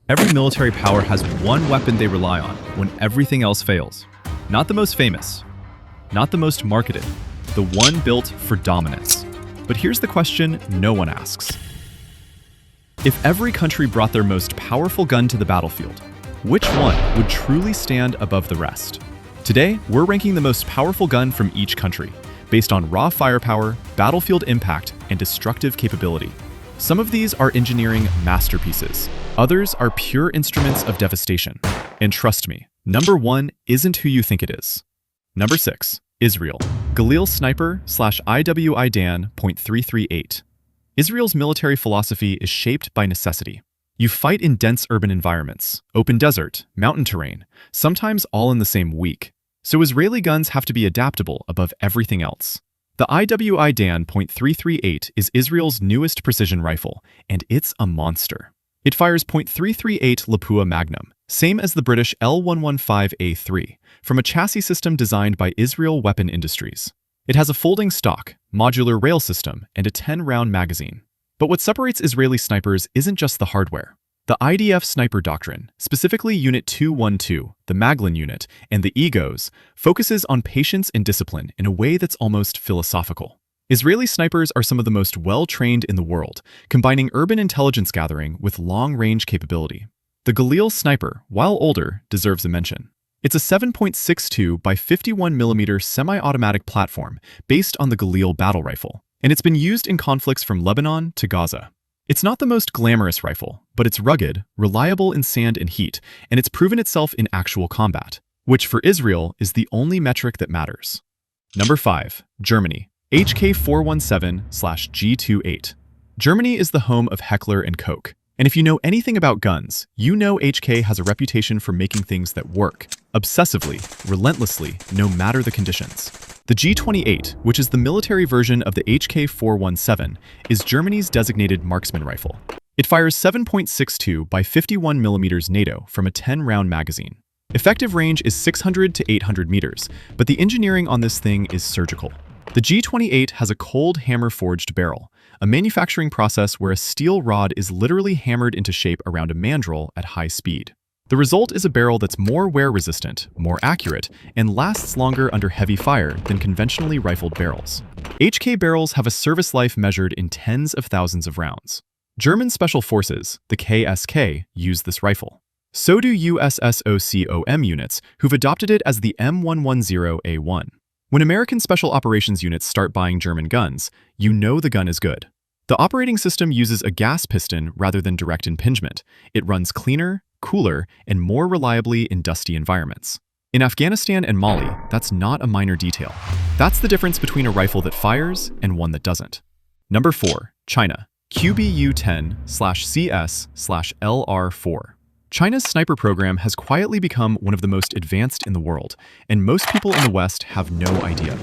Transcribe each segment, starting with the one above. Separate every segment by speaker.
Speaker 1: Every military power has one weapon they rely on when everything else fails. Not the most famous, not the most marketed, the one built for dominance. But here's the question no one asks. If every country brought their most powerful gun to the battlefield, which one would truly stand above the rest? Today, we're ranking the most powerful gun from each country, based on raw firepower, battlefield impact, and destructive capability. Some of these are engineering masterpieces. Others are pure instruments of devastation. And trust me, number 1 isn't who you think it is. Number 6. Israel. Galil Sniper /IWI Dan .338. Israel's military philosophy is shaped by necessity. You fight in dense urban environments, open desert, mountain terrain, sometimes all in the same week. So Israeli guns have to be adaptable above everything else. The IWI Dan .338 is Israel's newest precision rifle, and it's a monster. It fires .338 Lapua Magnum, same as the British L115A3, from a chassis system designed by Israel Weapon Industries. It has a folding stock, modular rail system, and a 10-round magazine. But what separates Israeli snipers isn't just the hardware. The IDF sniper doctrine, specifically Unit 212, the Maglin unit, and the EGOs, focuses on patience and discipline in a way that's almost philosophical. Israeli snipers are some of the most well-trained in the world, combining urban intelligence gathering with long-range capability. The Galil sniper, while older, deserves a mention. It's a 7.62 by 51mm semi-automatic platform based on the Galil battle rifle, and it's been used in conflicts from Lebanon to Gaza. It's not the most glamorous rifle, but it's rugged, reliable in sand and heat, and it's proven itself in actual combat, which for Israel is the only metric that matters. Number 5. Germany. HK417/G28. Germany is the home of Heckler & Koch. And if you know anything about guns, you know HK has a reputation for making things that work, obsessively, relentlessly, no matter the conditions. The G28, which is the military version of the HK417, is Germany's designated marksman rifle. It fires 7.62 by 51mm NATO from a 10-round magazine. Effective range is 600 to 800 meters, but the engineering on this thing is surgical. The G28 has a cold hammer-forged barrel, a manufacturing process where a steel rod is literally hammered into shape around a mandrel at high speed. The result is a barrel that's more wear-resistant, more accurate, and lasts longer under heavy fire than conventionally rifled barrels. HK barrels have a service life measured in tens of thousands of rounds. German Special Forces, the KSK, use this rifle. So do USSOCOM units, who've adopted it as the M110A1. When American Special Operations units start buying German guns, you know the gun is good. The operating system uses a gas piston rather than direct impingement. It runs cleaner, cooler, and more reliably in dusty environments. In Afghanistan and Mali, that's not a minor detail. That's the difference between a rifle that fires and one that doesn't. Number 4. China. QBU-10/CS/LR4. China's sniper program has quietly become one of the most advanced in the world, and most people in the West have no idea.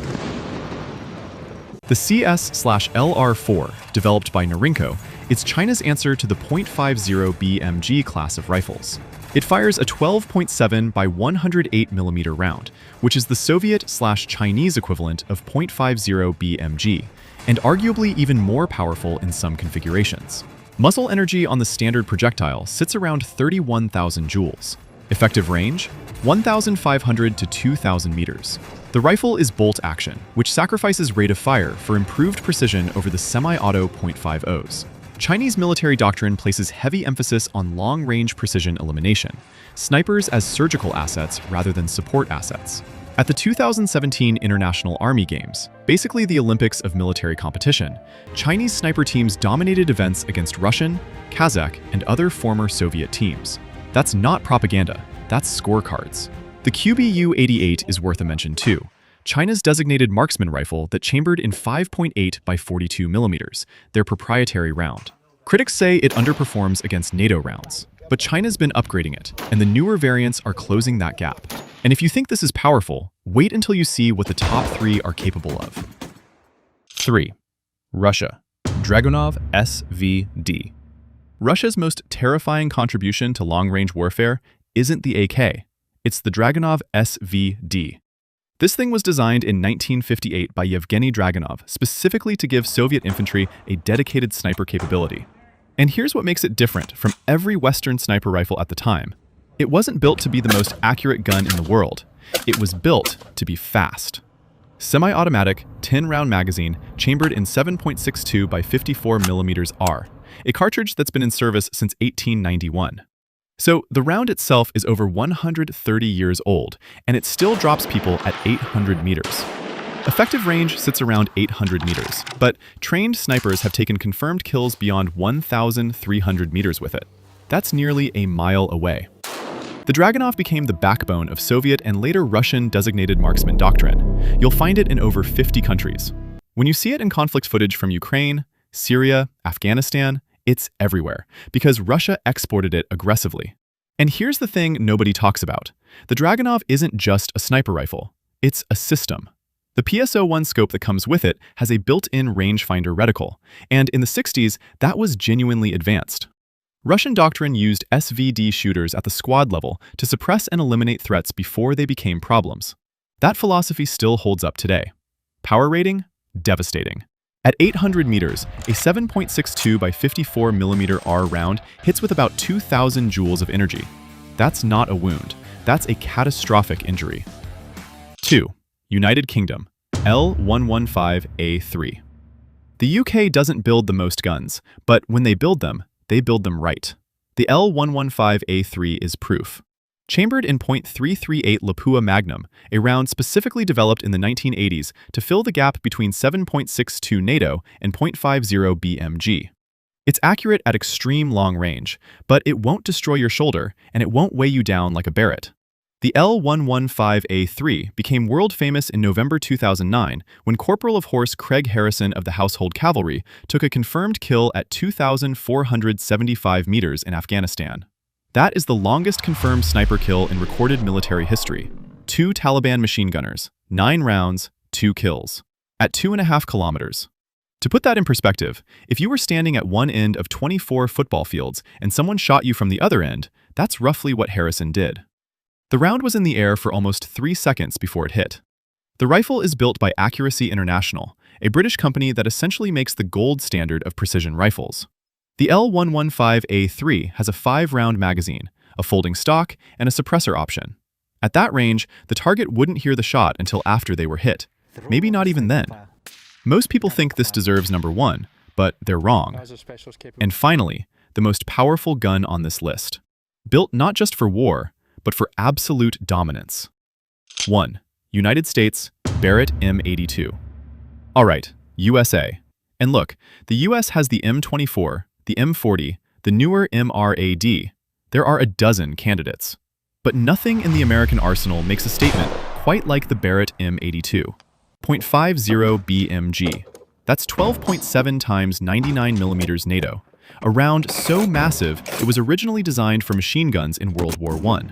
Speaker 1: The CS/LR4, developed by Norinco, is China's answer to the .50 BMG class of rifles. It fires a 12.7 by 108mm round, which is the Soviet/Chinese equivalent of .50 BMG, and arguably even more powerful in some configurations. Muzzle energy on the standard projectile sits around 31,000 joules. Effective range? 1,500 to 2,000 meters. The rifle is bolt action, which sacrifices rate of fire for improved precision over the semi-auto .50s. Chinese military doctrine places heavy emphasis on long-range precision elimination, snipers as surgical assets rather than support assets. At the 2017 International Army Games, basically the Olympics of military competition, Chinese sniper teams dominated events against Russian, Kazakh, and other former Soviet teams. That's not propaganda, that's scorecards. The QBU-88 is worth a mention too, China's designated marksman rifle that chambered in 5.8 by 42mm, their proprietary round. Critics say it underperforms against NATO rounds, but China's been upgrading it, and the newer variants are closing that gap. And if you think this is powerful, wait until you see what the top 3 are capable of. 3. Russia. Dragunov SVD. Russia's most terrifying contribution to long-range warfare isn't the AK, it's the Dragunov SVD. This thing was designed in 1958 by Yevgeny Dragunov specifically to give Soviet infantry a dedicated sniper capability. And here's what makes it different from every Western sniper rifle at the time. It wasn't built to be the most accurate gun in the world. It was built to be fast. Semi-automatic, 10-round magazine, chambered in 7.62 by 54mm R, a cartridge that's been in service since 1891. So the round itself is over 130 years old, and it still drops people at 800 meters. Effective range sits around 800 meters, but trained snipers have taken confirmed kills beyond 1,300 meters with it. That's nearly a mile away. The Dragunov became the backbone of Soviet and later Russian designated marksman doctrine. You'll find it in over 50 countries. When you see it in conflict footage from Ukraine, Syria, Afghanistan, it's everywhere, because Russia exported it aggressively. And here's the thing nobody talks about. The Dragunov isn't just a sniper rifle. It's a system. The PSO-1 scope that comes with it has a built-in rangefinder reticle, and in the 60s, that was genuinely advanced. Russian doctrine used SVD shooters at the squad level to suppress and eliminate threats before they became problems. That philosophy still holds up today. Power rating? Devastating. At 800 meters, a 7.62 by 54mm R round hits with about 2,000 joules of energy. That's not a wound. That's a catastrophic injury. 2. United Kingdom, L115A3. The UK doesn't build the most guns, but when they build them right. The L115A3 is proof. Chambered in .338 Lapua Magnum, a round specifically developed in the 1980s to fill the gap between 7.62 NATO and .50 BMG. It's accurate at extreme long range, but it won't destroy your shoulder and it won't weigh you down like a Barrett. The L115A3 became world famous in November 2009 when Corporal of Horse Craig Harrison of the Household Cavalry took a confirmed kill at 2,475 meters in Afghanistan. That is the longest confirmed sniper kill in recorded military history. 2 Taliban machine gunners, 9 rounds, 2 kills, at 2.5 kilometers. To put that in perspective, if you were standing at one end of 24 football fields and someone shot you from the other end, that's roughly what Harrison did. The round was in the air for almost 3 seconds before it hit. The rifle is built by Accuracy International, a British company that essentially makes the gold standard of precision rifles. The L115A3 has a 5-round magazine, a folding stock, and a suppressor option. At that range, the target wouldn't hear the shot until after they were hit, maybe not even then. Most people think this deserves number 1, but they're wrong. And finally, the most powerful gun on this list. Built not just for war, but for absolute dominance. 1. United States, Barrett M82. Alright, USA. And look, the US has the M24, the M40, the newer MRAD. There are a dozen candidates. But nothing in the American arsenal makes a statement quite like the Barrett M82. .50 BMG. That's 12.7 times 99mm NATO. A round so massive it was originally designed for machine guns in World War I.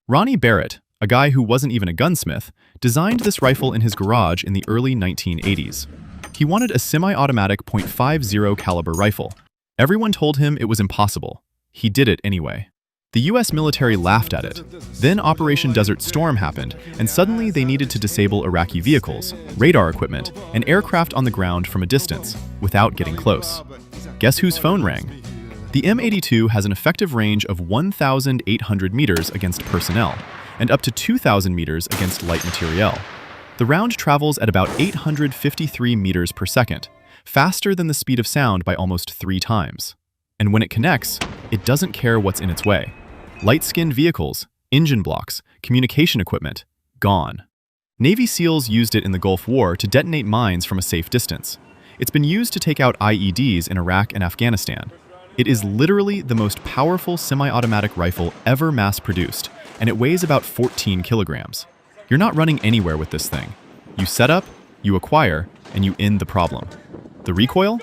Speaker 1: Ronnie Barrett, a guy who wasn't even a gunsmith, designed this rifle in his garage in the early 1980s. He wanted a semi-automatic .50 caliber rifle. Everyone told him it was impossible. He did it anyway. The US military laughed at it. Then Operation Desert Storm happened, and suddenly they needed to disable Iraqi vehicles, radar equipment, and aircraft on the ground from a distance, without getting close. Guess whose phone rang? The M82 has an effective range of 1,800 meters against personnel, and up to 2,000 meters against light materiel. The round travels at about 853 meters per second, faster than the speed of sound by almost 3 times. And when it connects, it doesn't care what's in its way. Light-skinned vehicles, engine blocks, communication equipment, gone. Navy SEALs used it in the Gulf War to detonate mines from a safe distance. It's been used to take out IEDs in Iraq and Afghanistan. It is literally the most powerful semi-automatic rifle ever mass-produced, and it weighs about 14 kilograms. You're not running anywhere with this thing. You set up, you acquire, and you end the problem. The recoil?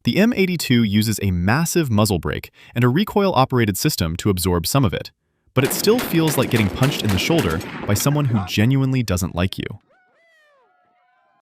Speaker 1: The M82 uses a massive muzzle brake and a recoil-operated system to absorb some of it, but it still feels like getting punched in the shoulder by someone who genuinely doesn't like you.